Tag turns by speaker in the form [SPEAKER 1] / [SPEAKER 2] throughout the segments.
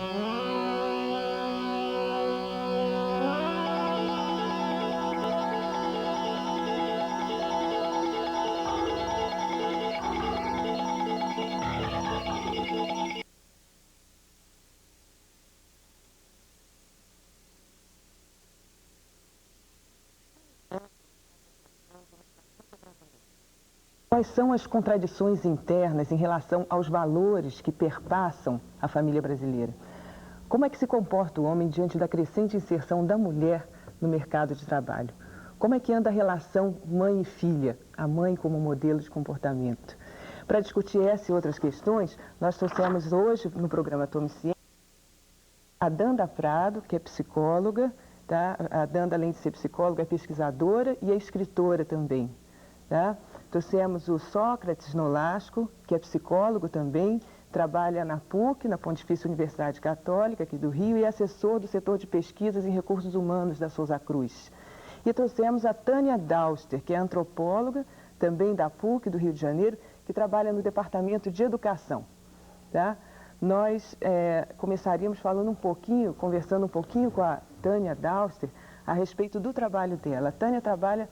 [SPEAKER 1] Quais são as contradições internas em relação aos valores que perpassam a família brasileira? Como é que se comporta o homem diante da crescente inserção da mulher no mercado de trabalho? Como é que anda a relação mãe e filha, a mãe como modelo de comportamento? Para discutir essa e outras questões, nós trouxemos hoje no programa Tome Ciência a Danda Prado, que é psicóloga, tá? A Danda, além de ser psicóloga, é pesquisadora e é escritora também, tá? Trouxemos o Sócrates Nolasco, que é psicólogo também, trabalha na PUC, na Pontifícia Universidade Católica, aqui do Rio, e é assessor do setor de pesquisas em recursos humanos da Souza Cruz. E trouxemos a Tânia Dauster, que é antropóloga, também da PUC, do Rio de Janeiro, que trabalha no Departamento de Educação, tá? Nós começaríamos falando um pouquinho, conversando um pouquinho com a Tânia Dauster a respeito do trabalho dela. A Tânia trabalha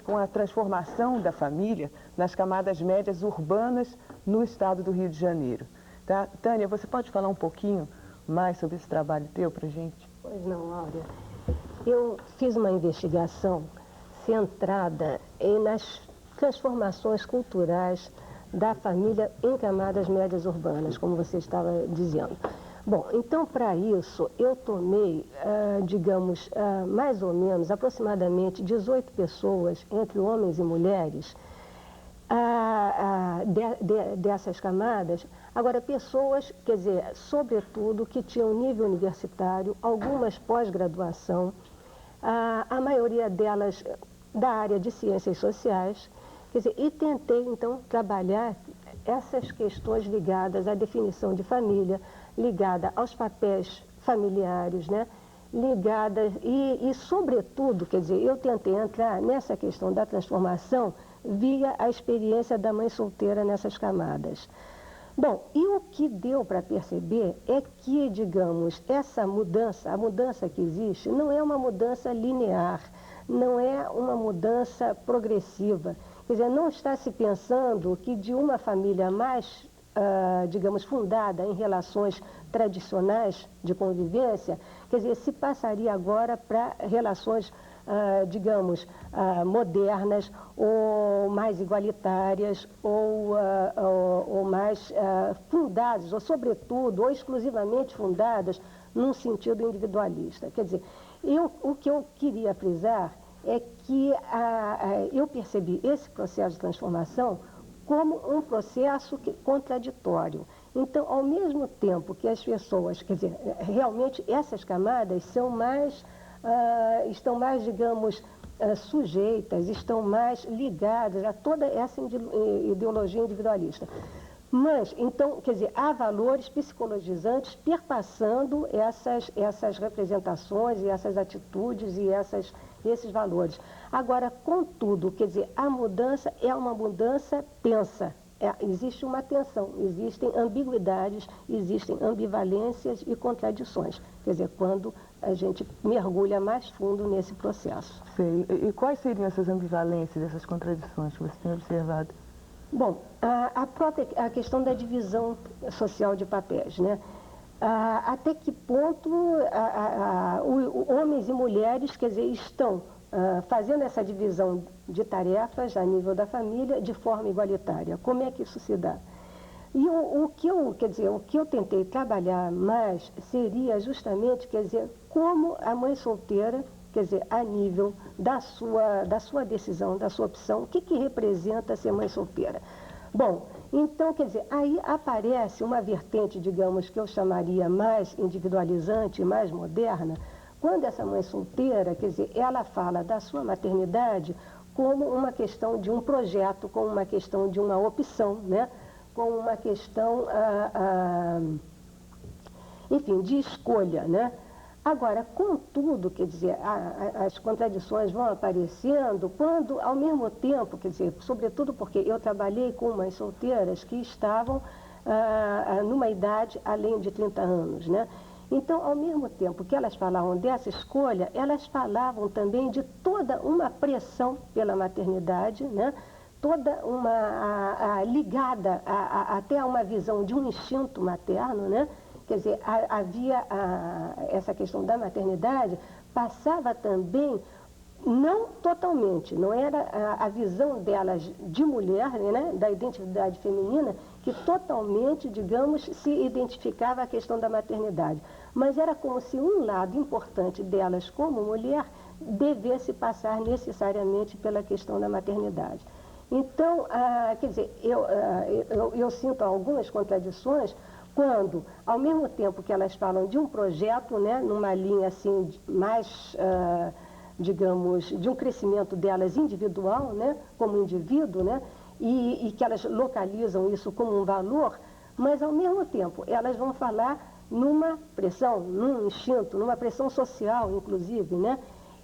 [SPEAKER 1] com a transformação da família nas camadas médias urbanas no estado do Rio de Janeiro. Tá? Tânia, você pode falar um pouquinho mais sobre esse trabalho teu para a gente?
[SPEAKER 2] Pois não, Áurea. Eu fiz uma investigação centrada nas transformações culturais da família em camadas médias urbanas, como você estava dizendo. Bom, então para isso eu tomei, digamos, mais ou menos, aproximadamente 18 pessoas, entre homens e mulheres, dessas camadas. Agora, pessoas, quer dizer, sobretudo que tinham nível universitário, algumas pós-graduação, a maioria delas da área de ciências sociais, quer dizer, e tentei então trabalhar essas questões ligadas à definição de família, ligada aos papéis familiares, né? Ligada e, sobretudo, quer dizer, eu tentei entrar nessa questão da transformação via a experiência da mãe solteira nessas camadas. Bom, e o que deu para perceber é que, digamos, essa mudança, a mudança que existe, não é uma mudança linear, não é uma mudança progressiva. Quer dizer, não está se pensando que de uma família mais, digamos, fundada em relações tradicionais de convivência, quer dizer, se passaria agora para relações, digamos, modernas ou mais igualitárias ou mais fundadas, ou sobretudo, ou exclusivamente fundadas num sentido individualista. Quer dizer, o que eu queria frisar é que eu percebi esse processo de transformação como um processo contraditório. Então, ao mesmo tempo que as pessoas, quer dizer, realmente essas camadas são mais, estão mais, digamos, sujeitas, estão mais ligadas a toda essa ideologia individualista. Mas, então, quer dizer, há valores psicologizantes perpassando essas representações e essas atitudes e esses valores. Agora, contudo, quer dizer, a mudança é uma mudança tensa. Existe uma tensão, existem ambiguidades, existem ambivalências e contradições. Quer dizer, quando a gente mergulha mais fundo nesse processo.
[SPEAKER 1] Sei. E quais seriam essas ambivalências, essas contradições que você tem observado?
[SPEAKER 2] Bom, a questão da divisão social de papéis, né? Até que ponto homens e mulheres, quer dizer, estão fazendo essa divisão de tarefas a nível da família de forma igualitária? Como é que isso se dá? E o que eu tentei trabalhar mais seria justamente, quer dizer, como a mãe solteira, quer dizer, a nível da sua decisão, da sua opção, o que representa ser mãe solteira? Bom, então, quer dizer, aí aparece uma vertente, digamos, que eu chamaria mais individualizante, mais moderna, quando essa mãe solteira, quer dizer, ela fala da sua maternidade como uma questão de um projeto, como uma questão de uma opção, né? Como uma questão, enfim, de escolha, né? Agora, contudo, quer dizer, as contradições vão aparecendo quando, ao mesmo tempo, quer dizer, sobretudo porque eu trabalhei com mães solteiras que estavam numa idade além de 30 anos, né? Então, ao mesmo tempo que elas falavam dessa escolha, elas falavam também de toda uma pressão pela maternidade, né? Toda uma ligada até a uma visão de um instinto materno, né? Quer dizer, havia essa questão da maternidade, passava também, não totalmente, não era a visão delas de mulher, né, da identidade feminina, que totalmente, digamos, se identificava a questão da maternidade. Mas era como se um lado importante delas como mulher devesse passar necessariamente pela questão da maternidade. Então, quer dizer, eu sinto algumas contradições quando, ao mesmo tempo que elas falam de um projeto, né, numa linha assim mais, digamos, de um crescimento delas individual, né, como indivíduo, né, e que elas localizam isso como um valor, mas ao mesmo tempo elas vão falar numa pressão, num instinto, numa pressão social, inclusive, né?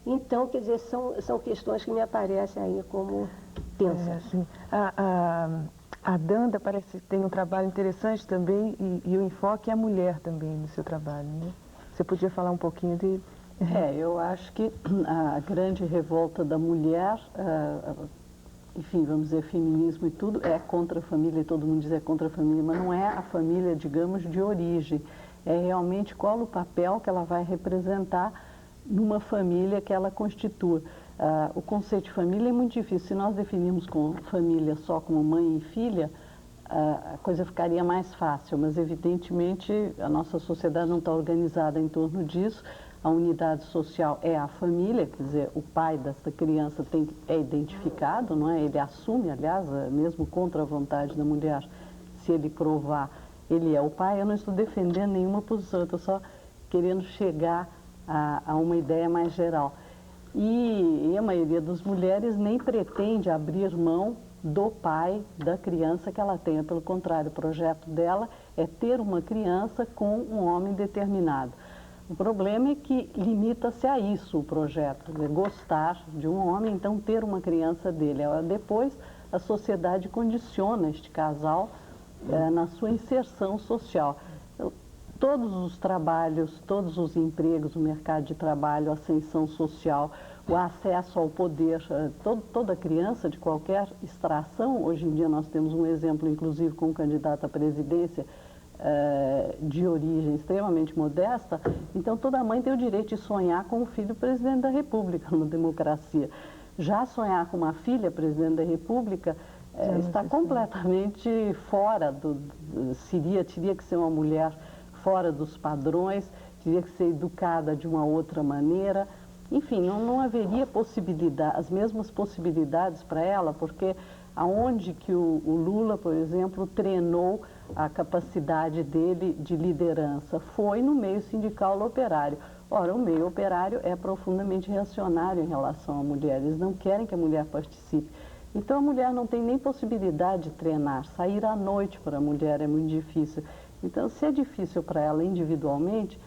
[SPEAKER 2] Então, quer dizer, são questões que me aparecem aí como tensas.
[SPEAKER 1] Assim, a Danda parece que tem um trabalho interessante também e o enfoque é a mulher também no seu trabalho, né? Você podia falar um pouquinho dele?
[SPEAKER 3] Eu acho que a grande revolta da mulher, enfim, vamos dizer, feminismo e tudo, é contra a família, e todo mundo diz é contra a família, mas não é a família, digamos, de origem. É realmente qual o papel que ela vai representar numa família que ela constitua. O conceito de família é muito difícil. Se nós definirmos com família só como mãe e filha, a coisa ficaria mais fácil, mas evidentemente a nossa sociedade não está organizada em torno disso. A unidade social é a família, quer dizer, o pai dessa criança é identificado, não é? Ele assume, aliás, mesmo contra a vontade da mulher, se ele provar, ele é o pai. Eu não estou defendendo nenhuma posição, eu estou só querendo chegar a uma ideia mais geral. E a maioria das mulheres nem pretende abrir mão do pai da criança que ela tenha. Pelo contrário, o projeto dela é ter uma criança com um homem determinado. O problema é que limita-se a isso o projeto, né? Gostar de um homem, então ter uma criança dele. Depois, a sociedade condiciona este casal na sua inserção social. Todos os trabalhos, todos os empregos, o mercado de trabalho, a ascensão social, o acesso ao poder, toda criança de qualquer extração, hoje em dia nós temos um exemplo, inclusive, com um candidato à presidência de origem extremamente modesta, então toda mãe tem o direito de sonhar com o filho presidente da República, numa democracia. Já sonhar com uma filha presidente da República está completamente fora teria que ser uma mulher fora dos padrões, teria que ser educada de uma outra maneira. Enfim, não haveria as mesmas possibilidades para ela, porque aonde que o Lula, por exemplo, treinou a capacidade dele de liderança? Foi no meio sindical operário. Ora, o meio operário é profundamente reacionário em relação à mulher, eles não querem que a mulher participe. Então a mulher não tem nem possibilidade de treinar, sair à noite para a mulher é muito difícil. Então, se é difícil para ela individualmente,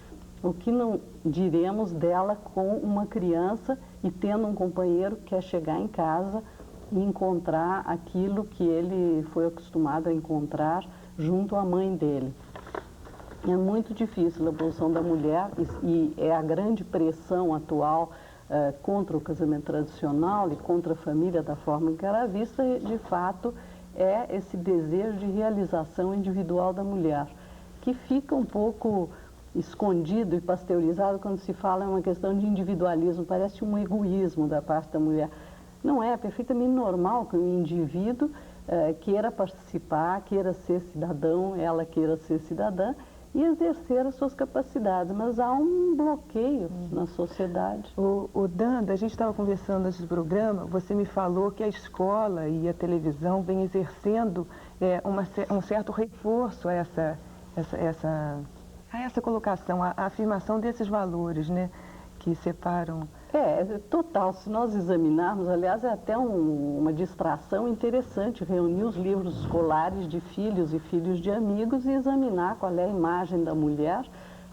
[SPEAKER 3] o que não diremos dela com uma criança e tendo um companheiro que quer chegar em casa e encontrar aquilo que ele foi acostumado a encontrar junto à mãe dele. É muito difícil a posição da mulher e é a grande pressão atual contra o casamento tradicional e contra a família da forma que era vista, de fato, é esse desejo de realização individual da mulher, que fica um pouco escondido e pasteurizado quando se fala em uma questão de individualismo, parece um egoísmo da parte da mulher. Não é perfeitamente normal que um indivíduo queira participar, queira ser cidadão, ela queira ser cidadã e exercer as suas capacidades, mas há um bloqueio na sociedade.
[SPEAKER 1] O Danda, a gente estava conversando antes do programa, você me falou que a escola e a televisão vem exercendo um certo reforço a essa colocação, a afirmação desses valores, né, que separam.
[SPEAKER 3] Total. Se nós examinarmos, aliás, é até uma distração interessante reunir os livros escolares de filhos e filhos de amigos e examinar qual é a imagem da mulher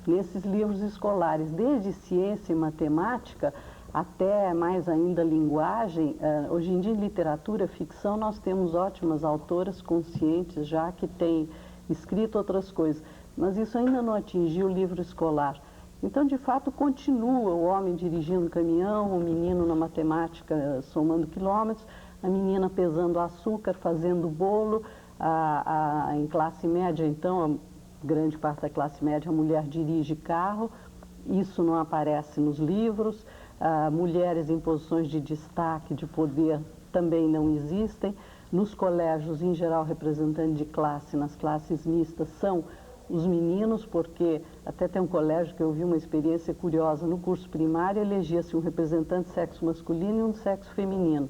[SPEAKER 3] nesses livros escolares, desde ciência e matemática até mais ainda linguagem. Hoje em dia, em literatura, ficção, nós temos ótimas autoras conscientes já que têm escrito outras coisas, mas isso ainda não atingiu o livro escolar. Então, de fato, continua o homem dirigindo o caminhão, o menino na matemática somando quilômetros, a menina pesando açúcar, fazendo bolo, em classe média, então, a grande parte da classe média, a mulher dirige carro, isso não aparece nos livros, mulheres em posições de destaque, de poder, também não existem. Nos colégios, em geral, representantes de classe, nas classes mistas, são os meninos, porque até tem um colégio que eu vi uma experiência curiosa, no curso primário elegia-se um representante de sexo masculino e um de sexo feminino.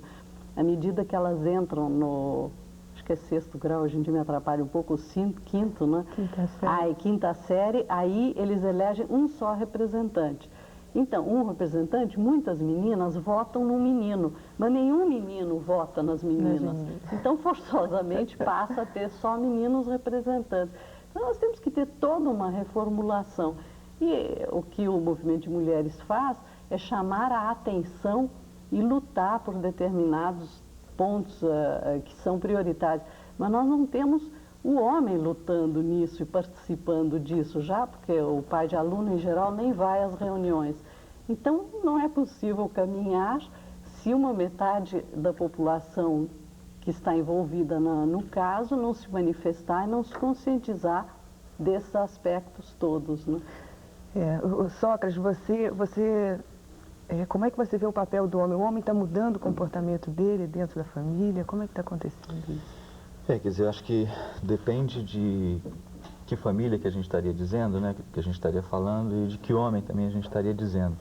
[SPEAKER 3] À medida que elas entram no, acho que é 6º grau, hoje em dia me atrapalha um pouco, o quinto, né?
[SPEAKER 1] Quinta série.
[SPEAKER 3] Quinta série, aí eles elegem um só representante. Então, um representante, muitas meninas votam no menino, mas nenhum menino vota nas meninas. Então, forçosamente, passa a ter só meninos representantes. Então, nós temos que ter toda uma reformulação. E o que o movimento de mulheres faz é chamar a atenção e lutar por determinados pontos que são prioritários. Mas nós não temos o homem lutando nisso e participando disso já, porque o pai de aluno, em geral, nem vai às reuniões. Então, não é possível caminhar se uma metade da população que está envolvida no caso não se manifestar e não se conscientizar desses aspectos todos, né?
[SPEAKER 1] Sócrates, como é que você vê o papel do homem? O homem está mudando o comportamento dele dentro da família? Como é que está acontecendo isso?
[SPEAKER 4] Quer dizer, eu acho que depende de que família que a gente estaria dizendo, né, que a gente estaria falando, e de que homem também a gente estaria dizendo.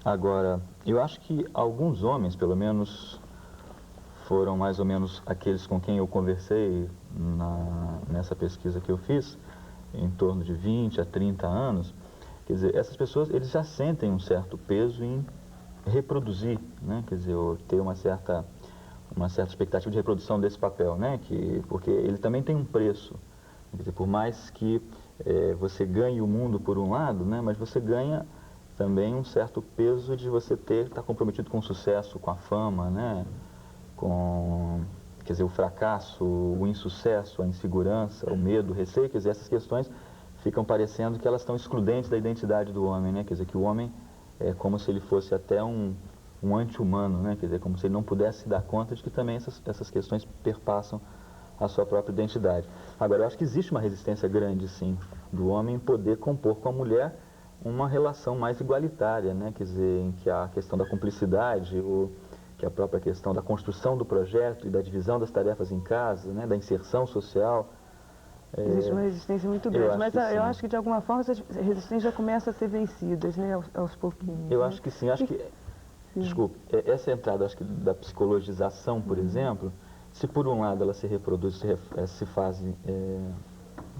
[SPEAKER 4] Agora, eu acho que alguns homens, pelo menos, foram mais ou menos aqueles com quem eu conversei nessa pesquisa que eu fiz, em torno de 20 a 30 anos. Quer dizer, essas pessoas, eles já sentem um certo peso em reproduzir, né, quer dizer, ter uma certa expectativa de reprodução desse papel, né? Porque ele também tem um preço. Quer dizer, por mais que você ganhe o mundo por um lado, né? Mas você ganha também um certo peso de você estar comprometido com o sucesso, com a fama, né? Quer dizer, o fracasso, o insucesso, a insegurança, o medo, o receio, quer dizer, essas questões ficam parecendo que elas estão excludentes da identidade do homem, né? Quer dizer, que o homem é como se ele fosse até um anti-humano, né? Quer dizer, como se ele não pudesse se dar conta de que também essas questões perpassam a sua própria identidade. Agora, eu acho que existe uma resistência grande, sim, do homem em poder compor com a mulher uma relação mais igualitária, né? Quer dizer, em que a questão da cumplicidade, que a própria questão da construção do projeto e da divisão das tarefas em casa, né? Da inserção social.
[SPEAKER 1] Existe uma resistência muito grande, mas eu acho que de alguma forma essas resistências já começam a ser vencidas, né? Aos pouquinhos.
[SPEAKER 4] Eu acho que sim, acho que... Desculpe, essa entrada, acho que da psicologização, por exemplo, se por um lado ela se reproduz, se faz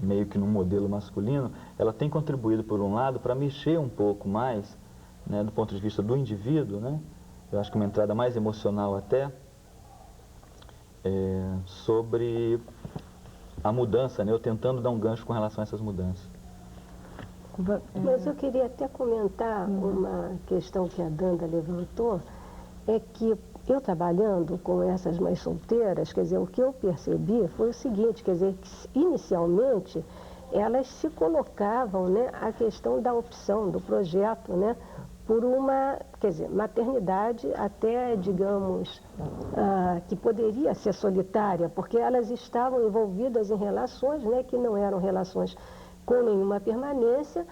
[SPEAKER 4] meio que num modelo masculino, ela tem contribuído, por um lado, para mexer um pouco mais, né, do ponto de vista do indivíduo, né? Eu acho que uma entrada mais emocional até, sobre a mudança, né? Eu tentando dar um gancho com relação a essas mudanças.
[SPEAKER 2] Mas eu queria até comentar uma questão que a Danda levantou, é que eu trabalhando com essas mães solteiras, quer dizer, o que eu percebi foi o seguinte, quer dizer, que inicialmente elas se colocavam, né, a questão da opção, do projeto, né, por uma, quer dizer, maternidade até, digamos, que poderia ser solitária, porque elas estavam envolvidas em relações, né, que não eram relações com nenhuma permanência,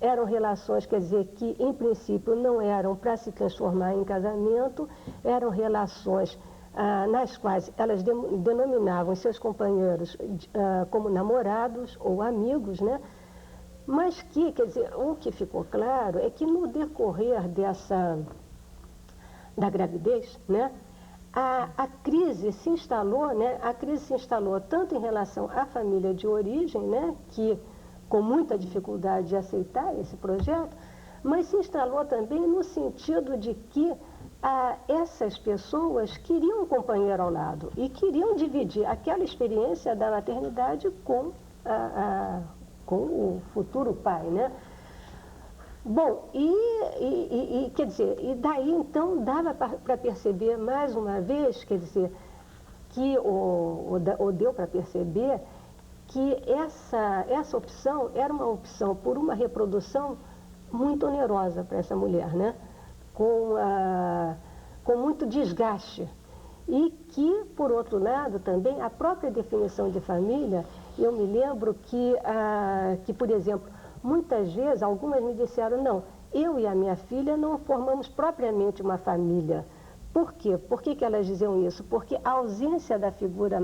[SPEAKER 2] eram relações, quer dizer, que em princípio não eram para se transformar em casamento, eram relações nas quais elas denominavam seus companheiros como namorados ou amigos, né? Mas que, quer dizer, o que ficou claro é que no decorrer da gravidez, né, a crise se instalou, né? A crise se instalou tanto em relação à família de origem, né, que com muita dificuldade de aceitar esse projeto, mas se instalou também no sentido de que essas pessoas queriam um companheiro ao lado e queriam dividir aquela experiência da maternidade com o futuro pai, né? Bom, quer dizer, e daí então dava para perceber mais uma vez, quer dizer, que ou deu para perceber que essa opção era uma opção por uma reprodução muito onerosa para essa mulher, né? Com muito desgaste. E que, por outro lado, também a própria definição de família, eu me lembro que, por exemplo, muitas vezes algumas me disseram, não, eu e a minha filha não formamos propriamente uma família. Por quê? Por que elas diziam isso? Porque a ausência da figura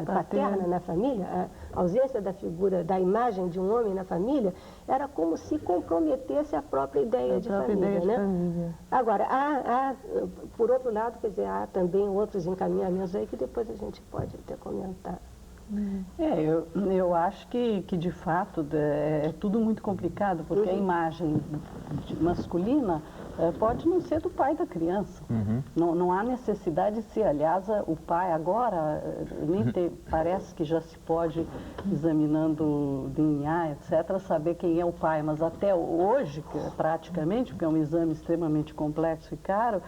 [SPEAKER 2] paterna na família, a ausência da figura, da imagem de um homem na família, era como se comprometesse a própria ideia de família, né? Agora, por outro lado, quer dizer, há também outros encaminhamentos aí que depois a gente pode até comentar.
[SPEAKER 3] Eu acho que de fato é tudo muito complicado, porque a imagem masculina pode não ser do pai da criança. Não há necessidade de ser, aliás, o pai agora, parece que já se pode, examinando DNA, etc., saber quem é o pai, mas até hoje, praticamente, porque é um exame extremamente complexo e caro,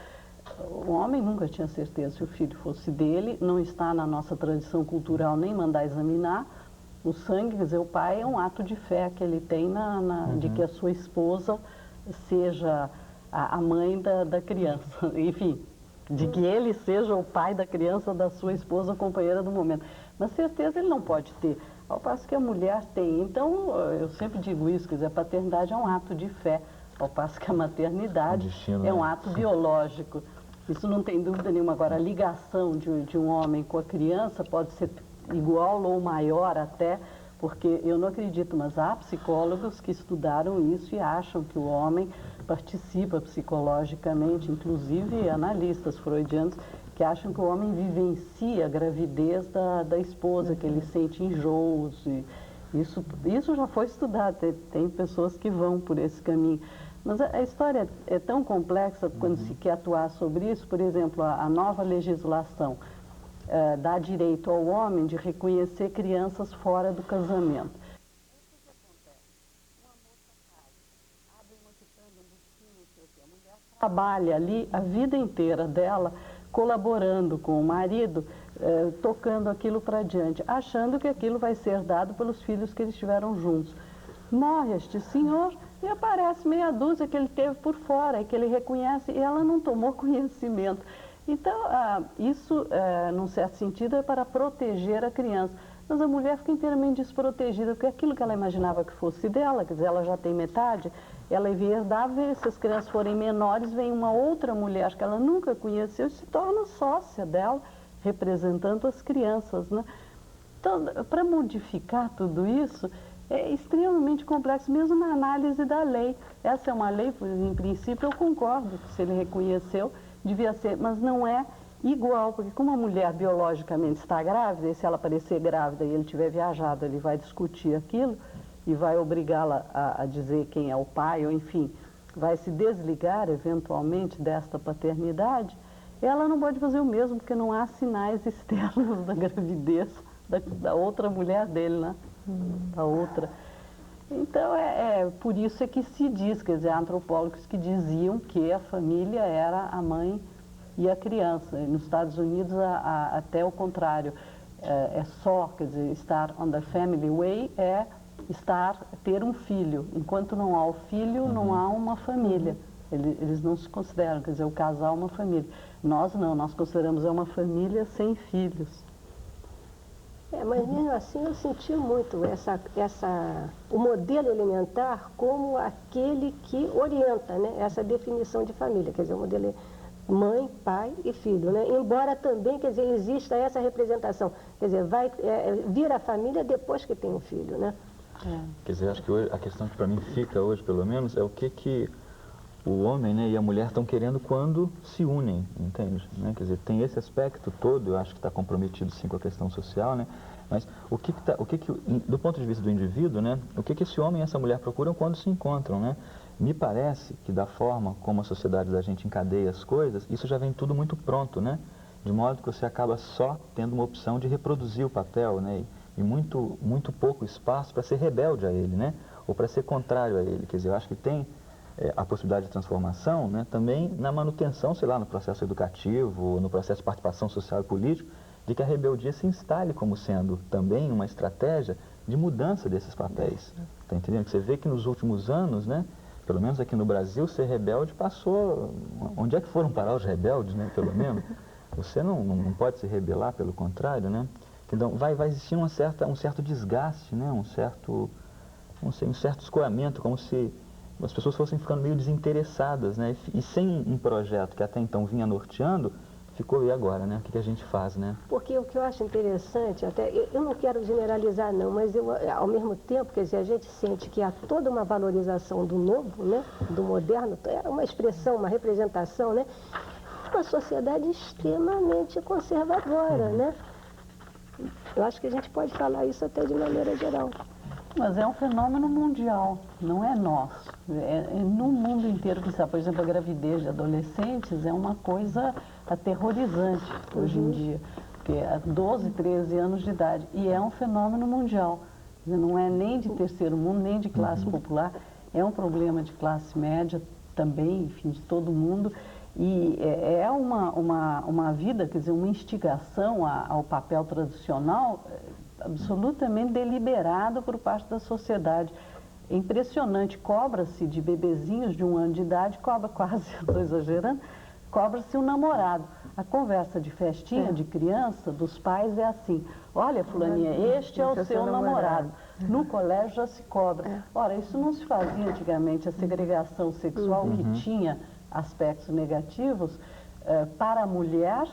[SPEAKER 3] o homem nunca tinha certeza se o filho fosse dele, não está na nossa tradição cultural nem mandar examinar. O sangue, quer dizer, o pai é um ato de fé que ele tem de que a sua esposa seja a mãe da criança, enfim, de que ele seja o pai da criança da sua esposa, companheira do momento. Mas certeza ele não pode ter, ao passo que a mulher tem. Então, eu sempre digo isso, quer dizer, a paternidade é um ato de fé, ao passo que a maternidade é um ato biológico. Isso não tem dúvida nenhuma. Agora, a ligação de um homem com a criança pode ser igual ou maior até, porque eu não acredito, mas há psicólogos que estudaram isso e acham que o homem participa psicologicamente, inclusive analistas freudianos, que acham que o homem vivencia a gravidez da esposa, que ele sente enjoos. E isso já foi estudado, tem pessoas que vão por esse caminho. Mas a história é tão complexa quando se quer atuar sobre isso. Por exemplo, a nova legislação dá direito ao homem de reconhecer crianças fora do casamento. O que acontece? Uma moça casa, abre uma quitanda, um bichinho, não sei o quê. A mulher trabalha ali a vida inteira dela, colaborando com o marido, tocando aquilo para diante, achando que aquilo vai ser dado pelos filhos que eles tiveram juntos. Morre este senhor e aparece meia dúzia que ele teve por fora e que ele reconhece, e ela não tomou conhecimento. Então, isso, num certo sentido, é para proteger a criança. Mas a mulher fica inteiramente desprotegida, porque aquilo que ela imaginava que fosse dela, quer dizer, ela já tem metade, ela ia herdar, se as crianças forem menores, vem uma outra mulher que ela nunca conheceu e se torna sócia dela, representando as crianças, né? Então, para modificar tudo isso, é extremamente complexo, mesmo na análise da lei. Essa é uma lei, em princípio, eu concordo que se ele reconheceu, devia ser, mas não é igual, porque como a mulher biologicamente está grávida, e se ela aparecer grávida e ele tiver viajado, ele vai discutir aquilo e vai obrigá-la a dizer quem é o pai, ou enfim, vai se desligar eventualmente desta paternidade, ela não pode fazer o mesmo, porque não há sinais externos da gravidez da outra mulher dele, né? Da outra. Então, por isso é que se diz, quer dizer, há antropólogos que diziam que a família era a mãe e a criança. E nos Estados Unidos, até o contrário, quer dizer, estar on the family way é ter um filho. Enquanto não há o filho, não há uma família. Eles não se consideram, quer dizer, o casal uma família. Nós não, nós consideramos uma família sem filhos.
[SPEAKER 2] Mas mesmo assim eu senti muito o modelo elementar como aquele que orienta, né, essa definição de família, quer dizer, o modelo mãe, pai e filho, né? Embora também, quer dizer, exista essa representação, quer dizer, vai vir a família depois que tem um filho, né?
[SPEAKER 4] Quer dizer, acho que hoje, a questão que para mim fica hoje, pelo menos, é o que o homem, né, e a mulher estão querendo quando se unem, entende? Né? Quer dizer, tem esse aspecto todo, eu acho que está comprometido sim com a questão social, né? Mas do ponto de vista do indivíduo, né, o que esse homem e essa mulher procuram quando se encontram, né? Me parece que da forma como a sociedade da gente encadeia as coisas, isso já vem tudo muito pronto, né? De modo que você acaba só tendo uma opção de reproduzir o papel, né? E muito, muito pouco espaço para ser rebelde a ele, né? Ou para ser contrário a ele. Quer dizer, eu acho que tem a possibilidade de transformação, né, também na manutenção, sei lá, no processo educativo, no processo de participação social e político, de que a rebeldia se instale como sendo também uma estratégia de mudança desses papéis. Está entendendo? Que você vê que nos últimos anos, né, pelo menos aqui no Brasil, ser rebelde passou... Onde é que foram parar os rebeldes, né, pelo menos? Você não pode se rebelar, pelo contrário, né? Então vai existir um certo desgaste, né, um certo escoamento, como se as pessoas fossem ficando meio desinteressadas, né? E sem um projeto que até então vinha norteando, ficou e agora, né? O que a gente faz, né?
[SPEAKER 2] Porque o que eu acho interessante, até eu não quero generalizar não, mas ao mesmo tempo, quer dizer, a gente sente que há toda uma valorização do novo, né? Do moderno, é uma expressão, uma representação, né? Uma sociedade extremamente conservadora, né? Eu acho que a gente pode falar isso até de maneira geral.
[SPEAKER 3] Mas é um fenômeno mundial, não é nosso. É no mundo inteiro que está. Por exemplo, a gravidez de adolescentes é uma coisa aterrorizante hoje em dia, porque é 12, 13 anos de idade. E é um fenômeno mundial. Não é nem de terceiro mundo, nem de classe popular. É um problema de classe média também, enfim, de todo mundo. E é uma vida, quer dizer, uma instigação ao papel tradicional absolutamente deliberado por parte da sociedade. É impressionante, cobra-se de bebezinhos de 1 ano de idade, cobra quase, estou exagerando, cobra-se um namorado. A conversa de festinha de criança dos pais é assim: olha, fulaninha, este é o seu namorado. No colégio já se cobra. Ora, isso não se fazia antigamente, a segregação sexual que tinha aspectos negativos, para a mulher,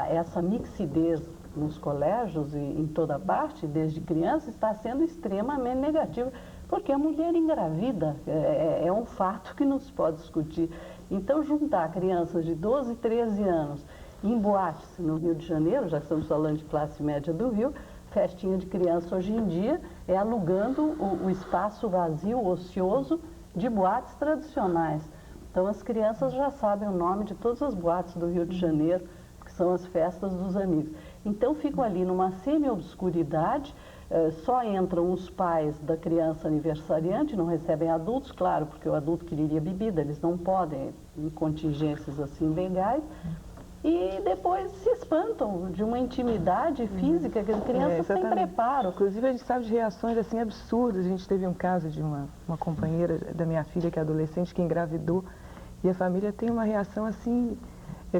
[SPEAKER 3] essa mixidez nos colégios e em toda parte, desde criança, está sendo extremamente negativa, porque a mulher engravida é um fato que não se pode discutir. Então, juntar crianças de 12, 13 anos em boates no Rio de Janeiro, já que estamos falando de classe média do Rio, festinha de criança hoje em dia é alugando o espaço vazio, ocioso, de boates tradicionais. Então, as crianças já sabem o nome de todas as boates do Rio de Janeiro, que são as festas dos amigos. Então, ficam ali numa semi-obscuridade, só entram os pais da criança aniversariante, não recebem adultos, claro, porque o adulto queria bebida, eles não podem, em contingências assim legais, e depois se espantam de uma intimidade física que as crianças têm preparo.
[SPEAKER 1] Inclusive, a gente sabe de reações assim absurdas. A gente teve um caso de uma companheira da minha filha, que é adolescente, que engravidou, e a família tem uma reação assim,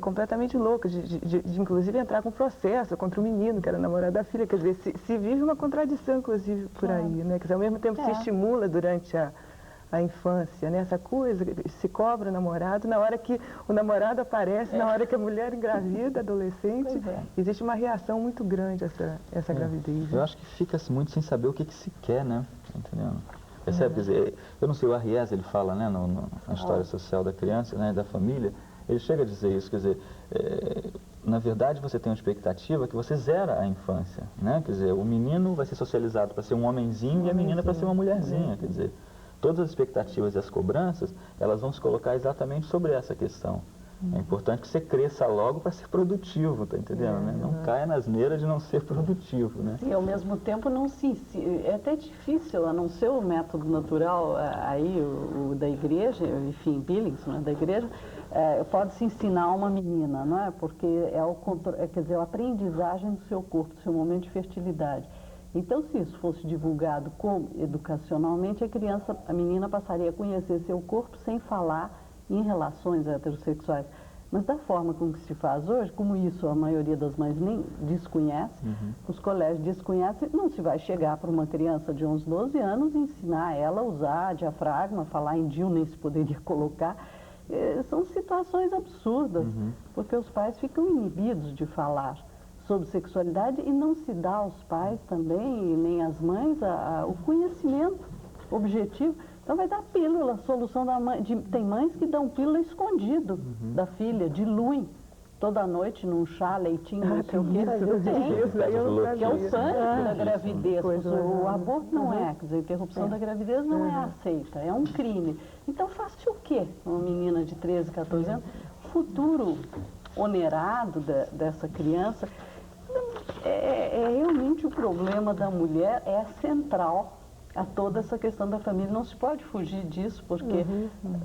[SPEAKER 1] completamente louca, de inclusive entrar com processo contra o menino, que era namorado da filha. Quer dizer, se vive uma contradição, inclusive, por aí, né? Quer dizer, ao mesmo tempo se estimula durante a infância, né? Essa coisa, se cobra o namorado, na hora que o namorado aparece, na hora que a mulher engravida, adolescente, existe uma reação muito grande a essa gravidez.
[SPEAKER 4] Eu acho que fica-se muito sem saber o que se quer, né? Entendendo? Percebe? Quer dizer, eu não sei, o Arries, ele fala, né, na história social da criança, né, da família, ele chega a dizer isso, quer dizer, na verdade você tem uma expectativa que você zera a infância, né? Quer dizer, o menino vai ser socializado para ser um homenzinho e a menina para ser uma mulherzinha, quer dizer, todas as expectativas e as cobranças, elas vão se colocar exatamente sobre essa questão. É importante que você cresça logo para ser produtivo, tá entendendo? Né? Não caia na asneira de não ser produtivo, né?
[SPEAKER 3] E ao mesmo tempo é até difícil, a não ser o método natural aí, o da igreja, enfim, Billings, né, da igreja, pode-se ensinar uma menina, não é? Porque quer dizer, a aprendizagem do seu corpo, do seu momento de fertilidade. Então, se isso fosse divulgado educacionalmente, a menina passaria a conhecer seu corpo sem falar em relações heterossexuais. Mas da forma como que se faz hoje, como isso a maioria das mães nem desconhece, os colégios desconhecem, não se vai chegar para uma criança de 11, 12 anos e ensinar ela a usar diafragma, falar em DIU nem se poderia colocar. São situações absurdas, porque os pais ficam inibidos de falar sobre sexualidade e não se dá aos pais também, e nem às mães, o conhecimento objetivo. Então vai dar pílula, solução da mãe. Tem mães que dão pílula escondido da filha, diluem toda noite num chá, leitinho, não sei o quê. Que é o sangue da gravidez. O aborto não é, quer dizer, a interrupção da gravidez não é aceita, é um crime. Então faça o quê? Uma menina de 13, 14 anos, o futuro onerado dessa criança, realmente o problema da mulher é central a toda essa questão da família. Não se pode fugir disso, porque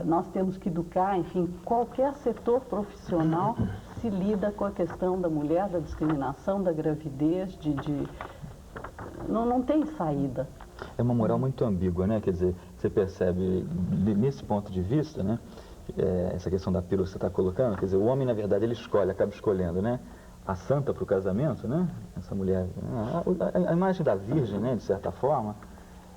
[SPEAKER 3] nós temos que educar, enfim, qualquer setor profissional se lida com a questão da mulher, da discriminação, da gravidez, não tem saída.
[SPEAKER 4] É uma moral muito ambígua, né? Quer dizer, você percebe, nesse ponto de vista, né? Essa questão da pílula que você está colocando, quer dizer, o homem, na verdade, ele acaba escolhendo, né? A santa para o casamento, né? Essa mulher, a imagem da virgem, né? De certa forma.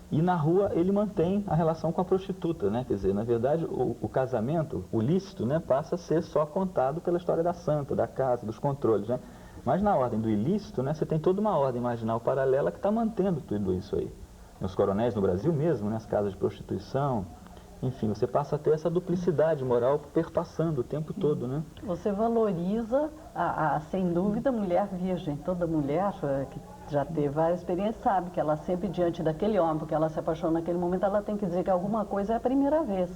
[SPEAKER 4] E na rua ele mantém a relação com a prostituta, né? Quer dizer, na verdade, o casamento, o lícito, né? Passa a ser só contado pela história da santa, da casa, dos controles, né? Mas na ordem do ilícito, né? Você tem toda uma ordem marginal paralela que está mantendo tudo isso aí. Os coronéis no Brasil mesmo, né? As casas de prostituição, enfim, você passa a ter essa duplicidade moral perpassando o tempo todo, né?
[SPEAKER 3] Você valoriza, sem dúvida, a mulher virgem. Toda mulher que já teve várias experiências sabe que ela sempre, diante daquele homem, porque ela se apaixona naquele momento, ela tem que dizer que alguma coisa é a primeira vez.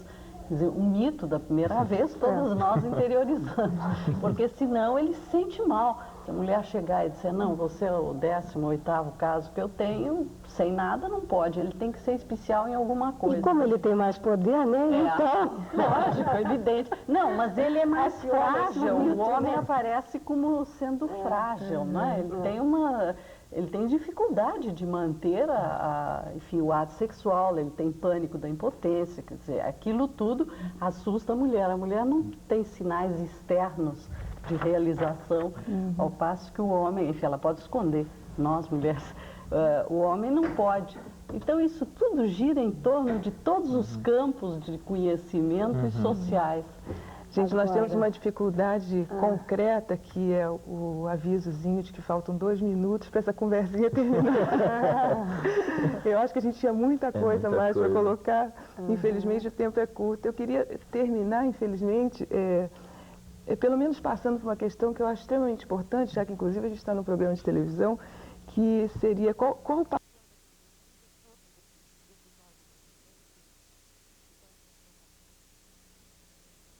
[SPEAKER 3] Quer dizer, o mito da primeira vez, todos nós interiorizamos, porque senão ele se sente mal. Se a mulher chegar e disser, não, você é o 18º caso que eu tenho, sem nada não pode, ele tem que ser especial em alguma coisa.
[SPEAKER 2] E como ele tem mais poder, né? Então...
[SPEAKER 3] Lógico, evidente. Não, mas ele é mais frágil, o homem aparece como sendo frágil, né? Ele tem dificuldade de manter enfim, o ato sexual, ele tem pânico da impotência, quer dizer, aquilo tudo assusta a mulher. A mulher não tem sinais externos de realização, ao passo que o homem, enfim, ela pode esconder, nós mulheres, o homem não pode. Então isso tudo gira em torno de todos os campos de conhecimento e sociais.
[SPEAKER 1] Gente, nós temos uma dificuldade concreta, que é o avisozinho de que faltam 2 minutos para essa conversinha terminar. Eu acho que a gente tinha muita coisa mais para colocar. Infelizmente, o tempo é curto. Eu queria terminar, infelizmente, pelo menos passando por uma questão que eu acho extremamente importante, já que, inclusive, a gente está no programa de televisão, que seria qual o papel.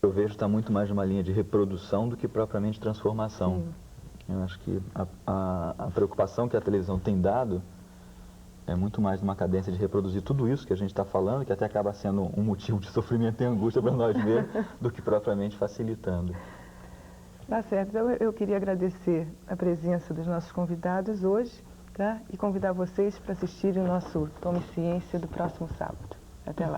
[SPEAKER 4] Eu vejo que está muito mais numa linha de reprodução do que propriamente transformação. Eu acho que a preocupação que a televisão tem dado é muito mais numa cadência de reproduzir tudo isso que a gente está falando, que até acaba sendo um motivo de sofrimento e angústia para nós mesmos, do que propriamente facilitando.
[SPEAKER 1] Tá certo. Então, eu queria agradecer a presença dos nossos convidados hoje, tá? E convidar vocês para assistirem o nosso Tome Ciência do próximo sábado. Até lá.